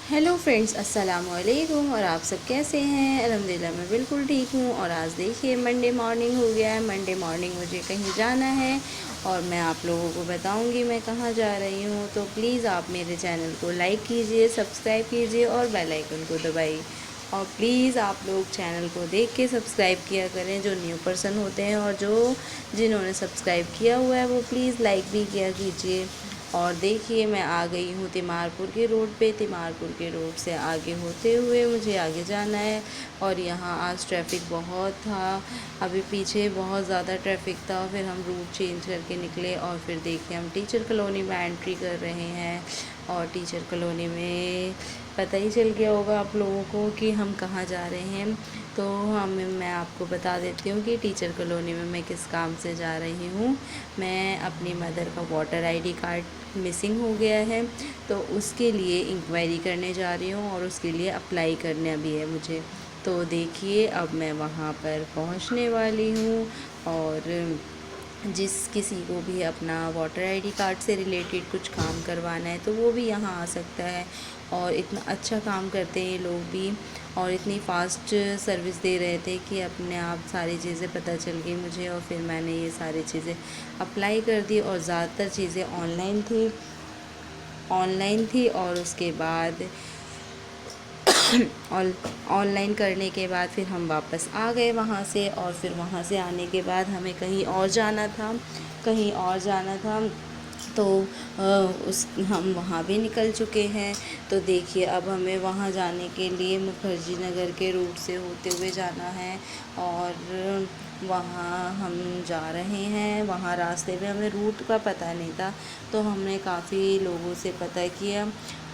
Hello friends, अस्सलाम वालेकुम। और आप सब कैसे हैं? अल्हम्दुलिल्लाह मैं बिल्कुल ठीक हूँ। और आज देखिए मंडे मॉर्निंग हो गया है। मंडे मॉर्निंग मुझे कहीं जाना है और मैं आप लोगों को बताऊंगी मैं कहाँ जा रही हूँ। तो प्लीज़ आप मेरे चैनल को लाइक कीजिए, सब्सक्राइब कीजिए और बेल आइकन को दबाइए। और प्लीज़ आप लोग चैनल को देख के सब्सक्राइब किया करें, जो न्यू पर्सन होते हैं, और जिन्होंने सब्सक्राइब किया हुआ है वो प्लीज़ लाइक भी किया कीजिए। और देखिए मैं आ गई हूँ तिमारपुर के रोड पे। तिमारपुर के रोड से आगे होते हुए मुझे आगे जाना है। और यहाँ आज ट्रैफिक बहुत था, अभी पीछे बहुत ज़्यादा ट्रैफिक था। फिर हम रूट चेंज करके निकले और फिर देखिए हम टीचर कॉलोनी में एंट्री कर रहे हैं। और टीचर कॉलोनी में पता ही चल गया होगा आप लोगों को कि हम कहाँ जा रहे हैं। तो मैं आपको बता देती हूँ कि टीचर कॉलोनी में मैं किस काम से जा रही हूँ। मैं अपनी मदर का वोटर आईडी कार्ड मिसिंग हो गया है, तो उसके लिए इंक्वायरी करने जा रही हूँ और उसके लिए अप्लाई करना भी है मुझे। तो देखिए अब मैं वहाँ पर पहुँचने वाली हूँ। और जिस किसी को भी अपना वोटर आईडी कार्ड से रिलेटेड कुछ काम करवाना है तो वो भी यहाँ आ सकता है। और इतना अच्छा काम करते हैं ये लोग भी, और इतनी फ़ास्ट सर्विस दे रहे थे कि अपने आप सारी चीज़ें पता चल गई मुझे। और फिर मैंने ये सारी चीज़ें अप्लाई कर दी और ज़्यादातर चीज़ें ऑनलाइन थी। और उसके बाद ऑनलाइन करने के बाद फिर हम वापस आ गए वहाँ से। और फिर वहाँ से आने के बाद हमें कहीं और जाना था। तो उस हम वहाँ भी निकल चुके हैं। तो देखिए अब हमें वहाँ जाने के लिए मुखर्जी नगर के रूट से होते हुए जाना है। और वहाँ हम जा रहे हैं। वहाँ रास्ते में हमें रूट का पता नहीं था, तो हमने काफ़ी लोगों से पता किया।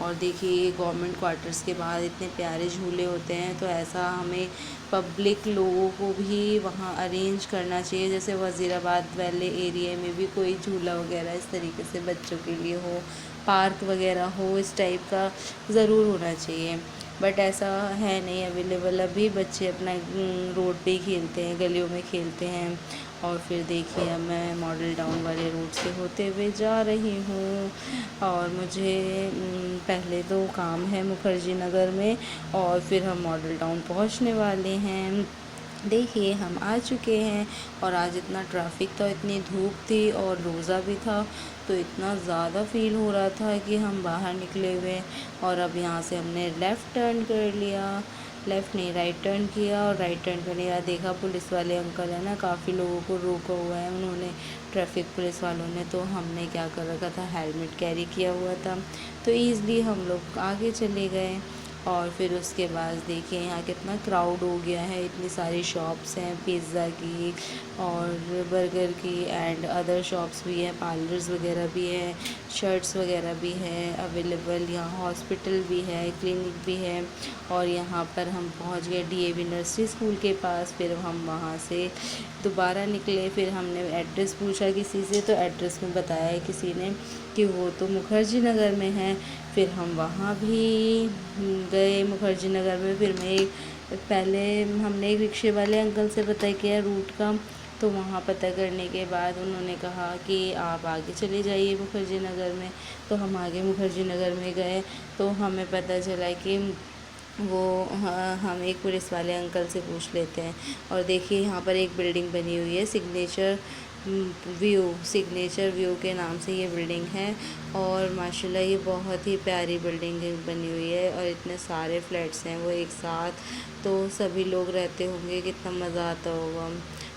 और देखिए गवर्नमेंट क्वार्टर्स के बाहर इतने प्यारे झूले होते हैं, तो ऐसा हमें पब्लिक लोगों को भी वहाँ अरेंज करना चाहिए। जैसे वज़ीराबाद वाले एरिया में भी कोई झूला वगैरह इस तरीके से बच्चों के लिए हो, पार्क वगैरह हो, इस टाइप का ज़रूर होना चाहिए। बट ऐसा है नहीं अवेलेबल। अभी बच्चे अपना रोड पे ही खेलते हैं, गलियों में खेलते हैं। और फिर देखिए अब मैं मॉडल टाउन वाले रूट से होते हुए जा रही हूँ। और मुझे पहले तो काम है मुखर्जी नगर में, और फिर हम मॉडल टाउन पहुँचने वाले हैं। देखिए हम आ चुके हैं। और आज इतना ट्रैफिक था, इतनी धूप थी और रोज़ा भी था, तो इतना ज़्यादा फ़ील हो रहा था कि हम बाहर निकले हुए। और अब यहाँ से हमने लेफ़्ट टर्न कर लिया, लेफ़्ट नहीं राइट टर्न किया। और राइट टर्न करने के बाद देखा पुलिस वाले अंकल है ना, काफ़ी लोगों को रोका हुआ है उन्होंने, ट्रैफिक पुलिस वालों ने। तो हमने क्या कर रखा था, हेलमेट कैरी किया हुआ था, तो ईज़िली हम लोग आगे चले गए। और फिर उसके बाद देखिए यहाँ कितना क्राउड हो गया है। इतनी सारी शॉप्स हैं पिज़्ज़ा की और बर्गर की एंड अदर शॉप्स भी हैं, पार्लर्स वगैरह भी हैं, शर्ट्स वगैरह भी हैं अवेलेबल। यहाँ हॉस्पिटल भी है, क्लिनिक भी है। और यहाँ पर हम पहुँच गए डीएवी नर्सरी स्कूल के पास। फिर हम वहाँ से दोबारा निकले। फिर हमने एड्रेस पूछा किसी से, तो एड्रेस में बताया किसी ने कि वो तो मुखर्जी नगर में है। फिर हम वहाँ भी गए मुखर्जी नगर में। फिर पहले हमने एक रिक्शे वाले अंकल से पता किया रूट का। तो वहाँ पता करने के बाद उन्होंने कहा कि आप आगे चले जाइए मुखर्जी नगर में। तो हम आगे मुखर्जी नगर में गए, तो हमें पता चला कि वो हम एक पुलिस वाले अंकल से पूछ लेते हैं। और देखिए यहाँ पर एक बिल्डिंग बनी हुई है, सिग्नेचर व्यू के नाम से ये बिल्डिंग है। और माशाल्लाह ये बहुत ही प्यारी बिल्डिंग बनी हुई है। और इतने सारे फ्लैट्स हैं वो एक साथ, तो सभी लोग रहते होंगे, कितना मज़ा आता होगा।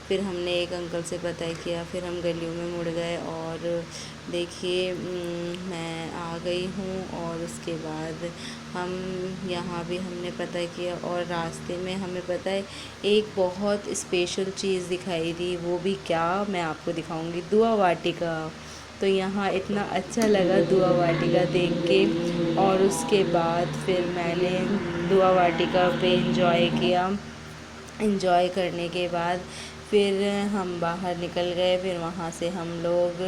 फिर हमने एक अंकल से पता किया, फिर हम गलियों में मुड़ गए। और देखिए मैं आ गई हूँ। और उसके बाद हम यहाँ भी हमने पता किया। और रास्ते में हमें पता है एक बहुत स्पेशल चीज़ दिखाई दी, वो भी क्या मैं आपको दिखाऊंगी, दुआ वाटिका। तो यहाँ इतना अच्छा लगा दुआ वाटिका देख के। और उसके बाद फिर मैंने दुआ वाटिका पे एंजॉय किया। एंजॉय करने के बाद फिर हम बाहर निकल गए। फिर वहाँ से हम लोग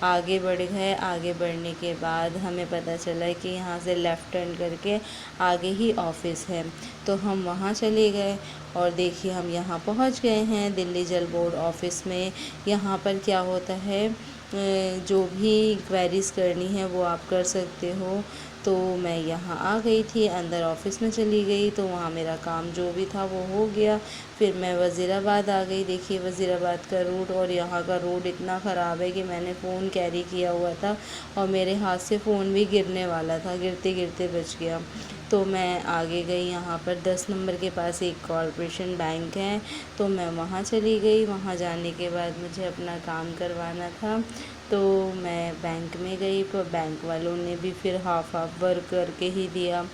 आगे बढ़ गए। आगे बढ़ने के बाद हमें पता चला कि यहाँ से लेफ़्ट टर्न करके आगे ही ऑफ़िस है, तो हम वहाँ चले गए। और देखिए हम यहाँ पहुँच गए हैं दिल्ली जल बोर्ड ऑफ़िस में। यहाँ पर क्या होता है, जो भी क्वेरीज़ करनी है वो आप कर सकते हो। तो मैं यहाँ आ गई थी, अंदर ऑफ़िस में चली गई, तो वहाँ मेरा काम जो भी था वो हो गया। फिर मैं वज़ीराबाद आ गई। देखिए वज़ीराबाद का रोड, और यहाँ का रोड इतना ख़राब है कि मैंने फ़ोन कैरी किया हुआ था और मेरे हाथ से फ़ोन भी गिरने वाला था, गिरते गिरते बच गया। तो मैं आगे गई, यहाँ पर 10 नंबर के पास एक कॉर्पोरेशन बैंक है, तो मैं वहाँ चली गई। वहाँ जाने के बाद मुझे अपना काम करवाना था, तो मैं बैंक में गई, पर बैंक वालों ने भी फिर हाफ वर्क करके ही दिया।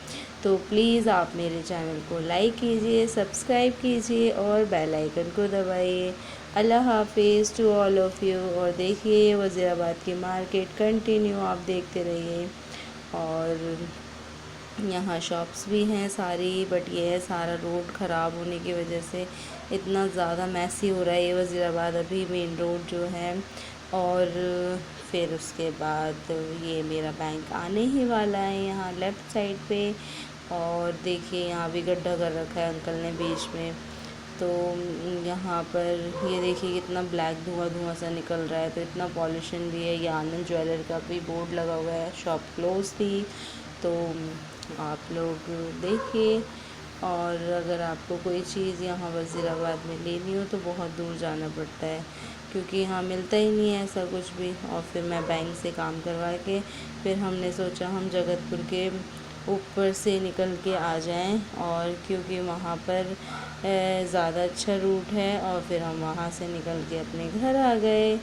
तो प्लीज़ आप मेरे चैनल को लाइक कीजिए, सब्सक्राइब कीजिए और बेल आइकन को दबाइए। अल्लाह हाफिज़ टू ऑल ऑफ़ यू। और देखिए वज़ीराबाद की मार्केट कंटिन्यू आप देखते रहिए। और यहाँ शॉप्स भी हैं सारी, बट ये है सारा रोड ख़राब होने की वजह से इतना ज़्यादा मैसी हो रहा है ये वज़ीराबाद अभी मेन रोड जो है। और फिर उसके बाद ये मेरा बैंक आने ही वाला है यहाँ लेफ़्ट साइड पे। और देखिए यहाँ भी गड्ढा कर रखा है अंकल ने बीच में। तो यहाँ पर ये देखिए कितना ब्लैक धुआं धुआं सा निकल रहा है, तो इतना पॉल्यूशन भी है। ये आनंद ज्वेलर का भी बोर्ड लगा हुआ है, शॉप क्लोज थी। तो आप लोग देखिए। और अगर आपको कोई चीज़ यहाँ वज़ीराबाद में लेनी हो तो बहुत दूर जाना पड़ता है, क्योंकि यहाँ मिलता ही नहीं है ऐसा कुछ भी। और फिर मैं बैंक से काम करवा के फिर हमने सोचा हम जगतपुर के ऊपर से निकल के आ जाएं, और क्योंकि वहाँ पर ज़्यादा अच्छा रूट है, और फिर हम वहाँ से निकल के अपने घर आ गए।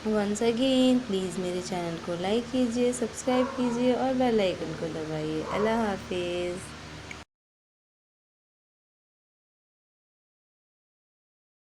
वंस अगेन प्लीज़ मेरे चैनल को लाइक कीजिए, सब्सक्राइब कीजिए और बेल आइकन को दबाइए। अल्लाह हाफिज़।